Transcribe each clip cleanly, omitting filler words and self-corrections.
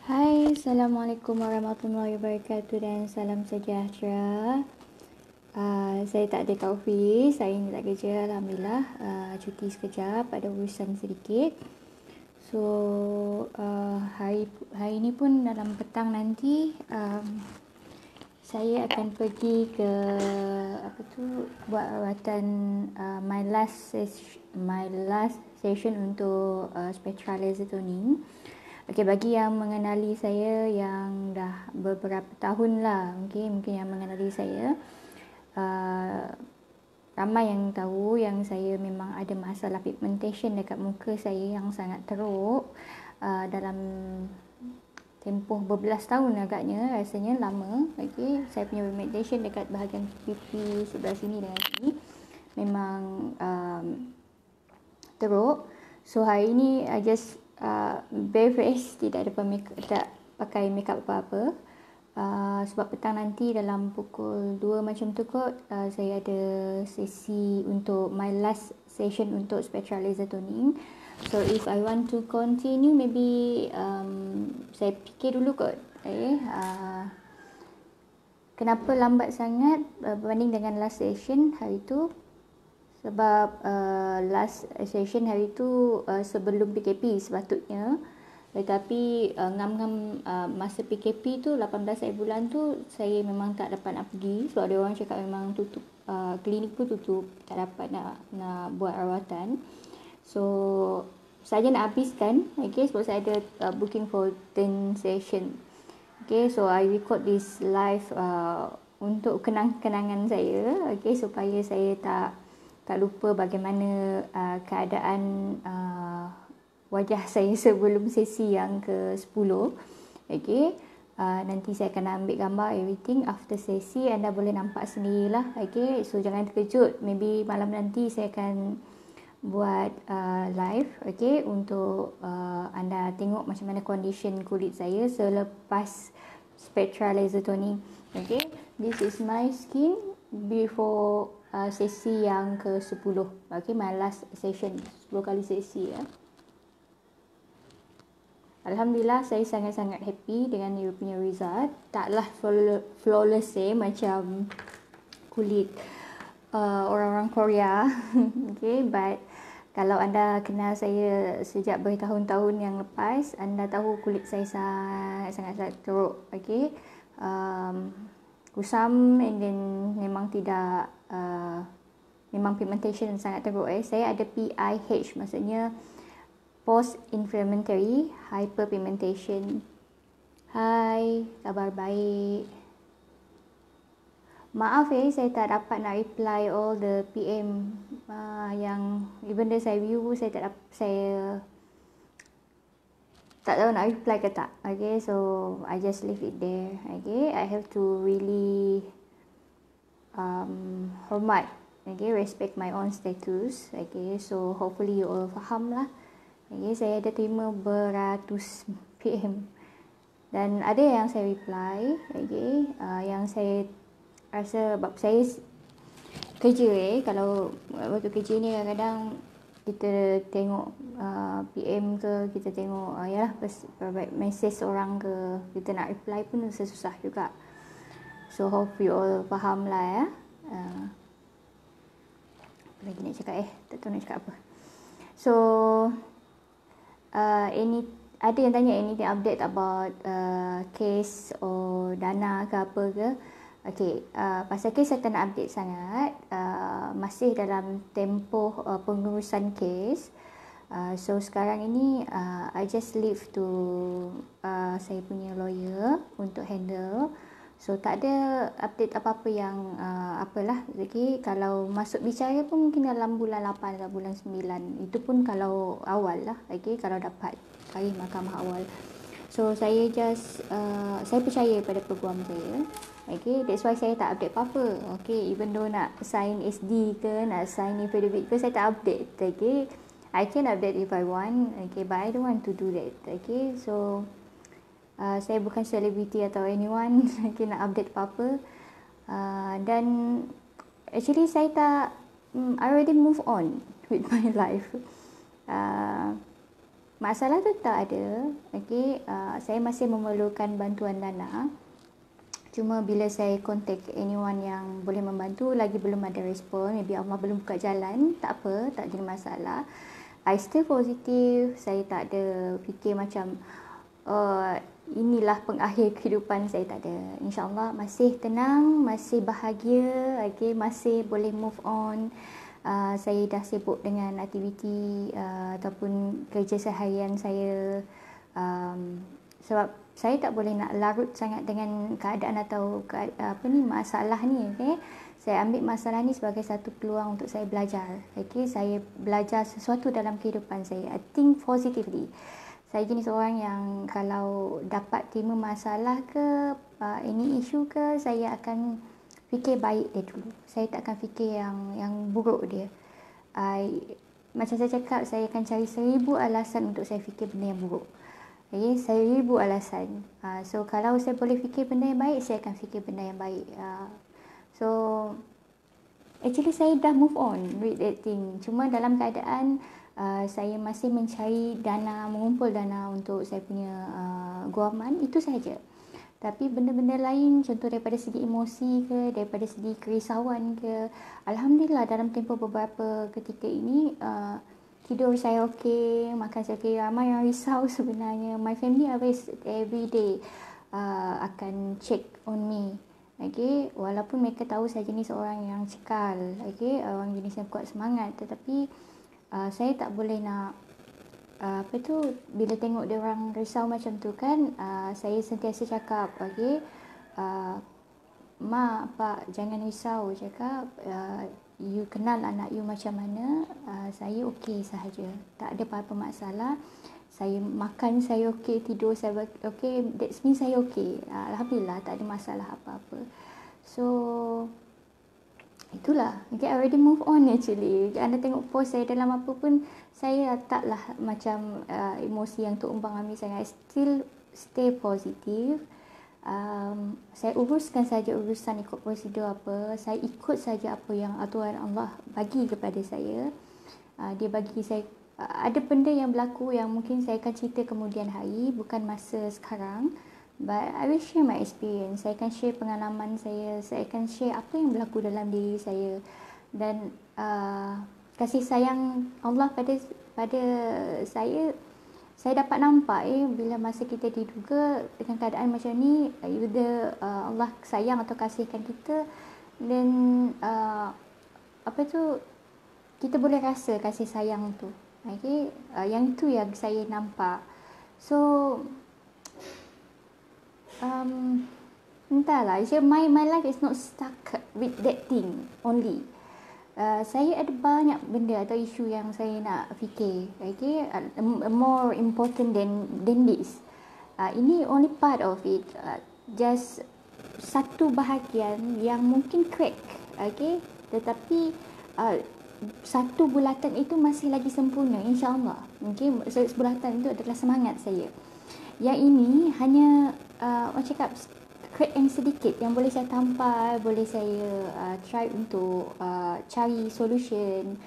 Hai, Assalamualaikum warahmatullahi wabarakatuh dan salam sejahtera. Saya tak ada kat office, saya ni tak kerja, Alhamdulillah. Cuti sekejap, ada urusan sedikit. So, hari ni pun dalam petang nanti, saya akan pergi ke buat rawatan my last session untuk spectral laser toning. Okay, bagi yang mengenali saya yang dah beberapa tahun lah, mungkin yang mengenali saya, ramai yang tahu yang saya memang ada masalah pigmentation dekat muka saya yang sangat teruk. Dalam tempoh berbelas tahun agaknya, rasanya lama. Okay, saya punya pigmentation dekat bahagian pipi sebelah sini dengan sini memang teruk. So hari ni I just bare face, tidak pakai makeup apa-apa. Sebab petang nanti dalam pukul 2 macam tu kot, saya ada sesi untuk my last session untuk spectral laser toning. So if I want to continue, maybe saya fikir dulu kot. Kenapa lambat sangat berbanding dengan last session hari tu? Sebab last session hari tu sebelum PKP sepatutnya. Tetapi ngam-ngam masa PKP tu 18 hari bulan tu saya memang tak dapat nak pergi. Sebab ada orang cakap memang tutup, klinik pun tutup, tak dapat nak buat rawatan. So saya nak habiskan, okay, sebab saya ada booking for 10 session. Okay, so I record this live untuk kenang-kenangan saya, okay, supaya saya tak lupa bagaimana keadaan wajah saya sebelum sesi yang ke-10. Okay, nanti saya akan ambil gambar everything after sesi, anda boleh nampak sendirilah. Okay, so jangan terkejut, maybe malam nanti saya akan buat live, okay, untuk anda tengok macam mana condition kulit saya selepas spectral laser toning. Okay, this is my skin before sesi yang ke-10. Okay, my last session, 10 kali sesi ya. Alhamdulillah, saya sangat-sangat happy dengan you punya result. Taklah flawless macam kulit orang-orang Korea. Okay, but kalau anda kenal saya sejak bertahun-tahun yang lepas, anda tahu kulit saya sangat-sangat teruk. Okay, kusam, and then memang tidak memang pigmentation sangat teruk. Saya ada PIH, maksudnya post inflammatory hyperpigmentation. Hai, kabar baik. Maaf saya tak dapat nak reply all the PM yang even though saya view, saya tak tahu nak reply ke tak. Okay, so I just leave it there. Okay, I have to really hormat, okay, respect my own status. Okay, so hopefully you all faham lah. Okay, saya ada terima beratus PM dan ada yang saya reply. Okay, yang saya rasa sebab saya kerja kalau waktu kerja ni kadang-kadang kita tengok PM ke, kita tengok message orang ke, kita nak reply pun susah juga. So hope you all faham lah ya. Apa lagi nak cakap tak tahu nak cakap apa. So ada yang tanya anything update about case or dana ke apa ke. Okay, pasal kes saya tak nak update sangat. Masih dalam tempoh pengurusan kes. So sekarang ini I just leave to saya punya lawyer untuk handle. So tak ada update apa-apa yang apalah. Okay, kalau masuk bicara pun mungkin dalam bulan 8 atau bulan 9. Itu pun kalau awal lah. Okay, kalau dapat tarikh mahkamah awal. So saya just saya percaya pada peguam saya. Okay, that's why saya tak update apa-apa. Okay, even though nak sign SD ke, nak sign affidavit ke, saya tak update. Okay, I can update if I want. Okay, but I don't want to do that. Okay, so saya bukan selebriti atau anyone. Okay, nak update apa-apa. Dan actually saya tak I already move on with my life. masalah tu tak ada. Okey, saya masih memerlukan bantuan dana. Cuma bila saya contact anyone yang boleh membantu, lagi belum ada respon. Maybe Allah belum buka jalan. Tak apa, tak jadi masalah. I still positive. Saya tak ada fikir macam inilah pengakhir kehidupan. Saya tak ada. InsyaAllah masih tenang, masih bahagia, okay, masih boleh move on. Saya dah sibuk dengan aktiviti ataupun kerja seharian saya. Sebab saya tak boleh nak larut sangat dengan keadaan atau masalah ni, okey. Saya ambil masalah ni sebagai satu peluang untuk saya belajar. Okey, saya belajar sesuatu dalam kehidupan saya. I think positively. Saya jenis orang yang kalau dapat terima masalah ke any issue ke, saya akan fikir baik dia dulu. Saya tak akan fikir yang buruk dia. Macam saya cakap, saya akan cari 1000 alasan untuk saya fikir benda yang buruk. Okay, 1000 alasan. So kalau saya boleh fikir benda yang baik, saya akan fikir benda yang baik. So actually saya dah move on with that thing. Cuma dalam keadaan saya masih mencari dana, mengumpul dana untuk saya punya guaman, itu sahaja. Tapi benda-benda lain, contoh daripada segi emosi ke, daripada segi kerisauan ke, alhamdulillah dalam tempoh beberapa ketika ini tidur saya okey, makan saya okey. Ramai yang risau sebenarnya. My family always every day akan check on me. Okay, walaupun mereka tahu saya jenis orang yang cekal, okay, orang jenis yang kuat semangat, tetapi saya tak boleh nak bila tengok dia orang risau macam tu kan, saya sentiasa cakap, okay, Mak, Pak, jangan risau. Cakap, you kenal anak you macam mana, saya okey sahaja. Tak ada apa-apa masalah. Saya makan, saya okey. Tidur, saya okey. That means saya okey. Alhamdulillah, tak ada masalah apa-apa. So, itulah. Okay, I already move on actually. Anda tengok post saya dalam apa pun, saya taklah macam emosi yang Tok Umbang ambil sangat. I still stay positive. Saya uruskan saja urusan ikut prosedur apa. Saya ikut saja apa yang aturan Allah bagi kepada saya. Dia bagi saya, ada benda yang berlaku yang mungkin saya akan cerita kemudian hari, bukan masa sekarang. But I will share my experience. Saya akan share pengalaman saya. Saya akan share apa yang berlaku dalam diri saya. Dan kasih sayang Allah pada saya dapat nampak bila masa kita diduga dengan keadaan macam ni, either Allah sayang atau kasihkan kita, dan kita boleh rasa kasih sayang tu. Okay, yang tu yang saya nampak. So entahlah, my life is not stuck with that thing only. Saya ada banyak benda atau isu yang saya nak fikir, okay? More important than this. Ini only part of it. Just satu bahagian yang mungkin crack, okay? Tetapi satu bulatan itu masih lagi sempurna, insyaAllah. Okay? Bulatan itu adalah semangat saya. Yang ini hanya orang cakap crack yang sedikit yang boleh saya tampal, boleh saya try untuk cari solution.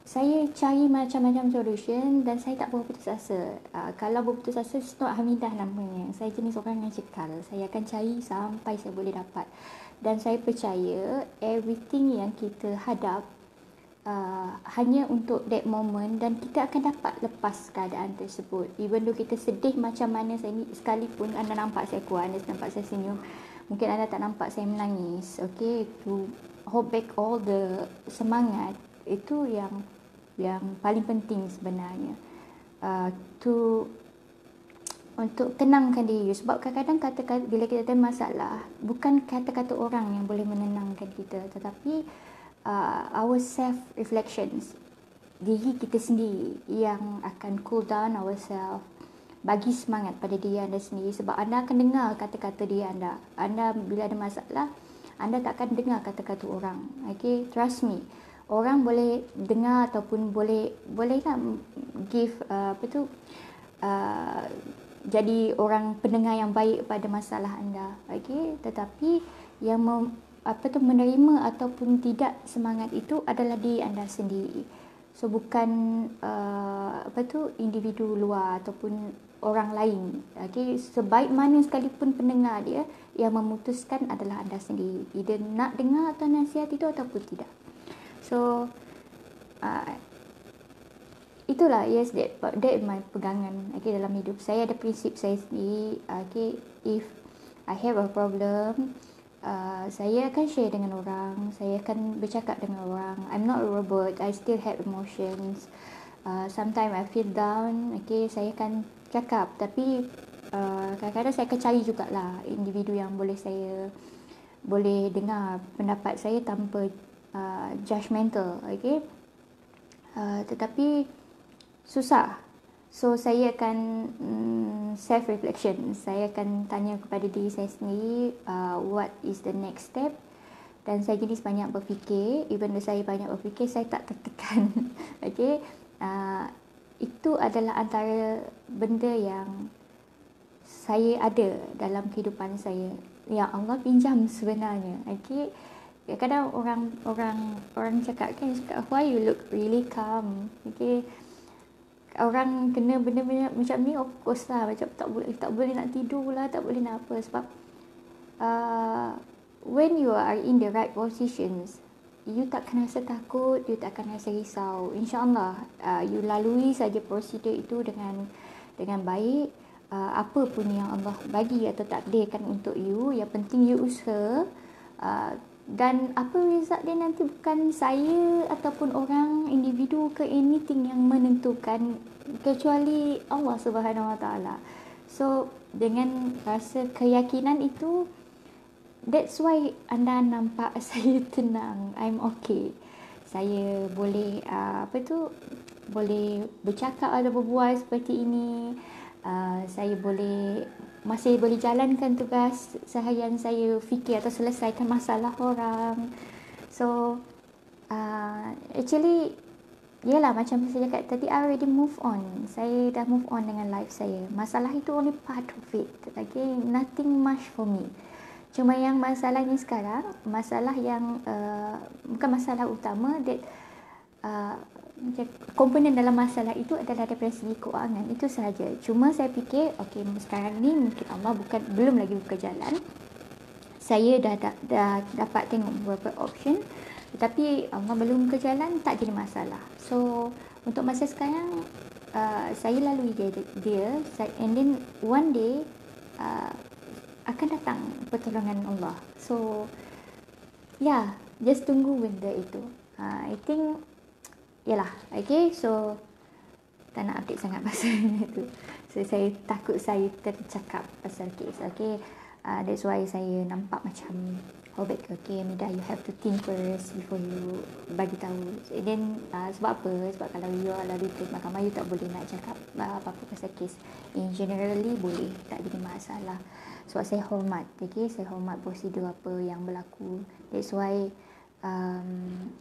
Saya cari macam-macam solution dan saya tak berputus asa. Kalau berputus asa, it's not Hamidah namanya. Saya jenis orang yang cekal. Saya akan cari sampai saya boleh dapat. Dan saya percaya everything yang kita hadap hanya untuk that moment, dan kita akan dapat lepas keadaan tersebut. Even though kita sedih macam mana sekalipun, anda nampak saya kuat, anda nampak saya senyum, mungkin anda tak nampak saya menangis. Okay, to hold back all the semangat, itu yang paling penting sebenarnya. Untuk tenangkan diri. Sebab kadang-kadang kata-kata, bila kita ada masalah, bukan kata-kata orang yang boleh menenangkan kita, tetapi our self reflections, diri kita sendiri yang akan cool down ourselves, bagi semangat pada diri anda sendiri. Sebab anda akan dengar kata-kata diri anda. Anda bila ada masalah, anda tak akan dengar kata-kata orang. Okay, trust me. Orang boleh dengar ataupun boleh tak give jadi orang pendengar yang baik pada masalah anda. Okay, tetapi yang menerima ataupun tidak semangat itu adalah diri anda sendiri. So bukan individu luar ataupun orang lain. Okay, sebaik mana sekalipun pendengar dia, yang memutuskan adalah anda sendiri. Either nak dengar atau nasihat itu ataupun tidak. So itulah, yes, that my pegangan. Okay, dalam hidup saya ada prinsip saya sendiri. Okay, if I have a problem, saya akan share dengan orang, saya akan bercakap dengan orang. I'm not a robot, I still have emotions. Sometimes I feel down, okay, saya akan cakap. Tapi kadang-kadang saya akan cari jugalah individu yang boleh dengar pendapat saya tanpa judgmental, okay. Tetapi susah. So saya akan self reflection. Saya akan tanya kepada diri saya sendiri, what is the next step. Dan saya jenis banyak berfikir. Even though saya banyak berfikir, saya tak tertekan. Okay, itu adalah antara benda yang saya ada dalam kehidupan saya, yang Allah pinjam sebenarnya. Okay, kadang orang cakap why you look really calm. Okay, orang kena benda-benda macam ni, of course lah, macam tak boleh nak tidur lah, tak boleh nak apa. Sebab when you are in the right positions, you tak akan rasa takut, you tak akan rasa risau. InsyaAllah you lalui saja prosedur itu dengan baik. Apa pun yang Allah bagi atau takdirkan untuk you, yang penting you usaha. Dan apa result dia nanti bukan saya ataupun orang, individu ke anything yang menentukan, kecuali Allah Subhanahu Wa Taala. So dengan rasa keyakinan itu, that's why anda nampak saya tenang, I'm okay. Saya boleh boleh bercakap atau berbual seperti ini. Saya masih boleh jalankan tugas seharian saya, fikir atau selesaikan masalah orang. So actually, yelah, macam saya cakap tadi, I already move on. Saya dah move on dengan life saya. Masalah itu only part of it. Okay, nothing much for me. Cuma yang masalahnya sekarang, masalah yang bukan masalah utama, that komponen dalam masalah itu adalah daripada segi keuangan. Itu sahaja. Cuma saya fikir, okay, sekarang ni mungkin Allah belum lagi buka jalan. Saya dah dapat tengok beberapa option, tetapi Allah belum buka jalan, tak jadi masalah. So untuk masa sekarang, saya lalui dia, and then one day akan datang pertolongan Allah. So yeah, just tunggu benda itu. I think, yalah, okay. So tak nak update sangat pasal itu. So saya takut saya tercakap pasal kes. Okay, that's why saya nampak macam baik. Okay, Mida, you have to think first before you bagi tahu. And then sebab apa? Sebab kalau you lalui ke mahkamah, you tak boleh nak cakap apa-apa pasal kes. In generally boleh, tak jadi masalah. Sebab saya hormat, okay, saya hormat prosedur apa yang berlaku. That's why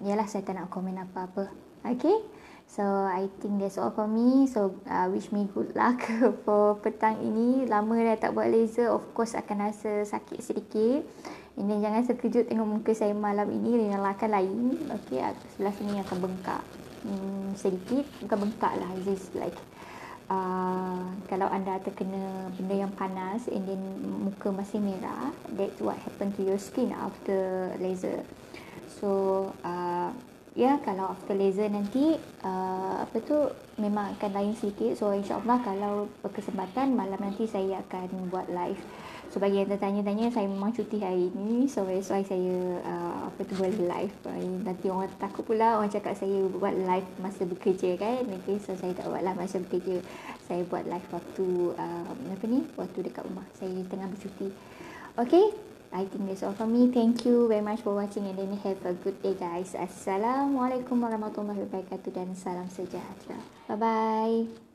yalah, saya tak nak komen apa-apa. Okay, so I think that's all for me. So wish me good luck for petang ini. Lama dah tak buat laser, of course akan rasa sakit sedikit. Ini jangan terkejut tengok muka saya malam ini dengan akan lain. Okay, sebelah sini akan bengkak sedikit. Bukan bengkak lah, just like kalau anda terkena benda yang panas and then muka masih merah, that's what happen to your skin after laser. So kalau after laser nanti memang akan lain sedikit. So insyaAllah kalau berkesempatan malam nanti saya akan buat live. So bagi yang tertanya-tanya, saya memang cuti hari ini. So that's why saya buat live. Nanti orang takut pula, orang cakap saya buat live masa bekerja kan. Okay, so saya tak buat live masa bekerja. Saya buat live waktu waktu dekat rumah. Saya tengah bercuti. Okay, I think that's all from me. Thank you very much for watching, and then have a good day guys. Assalamualaikum warahmatullahi wabarakatuh dan salam sejahtera. Bye bye.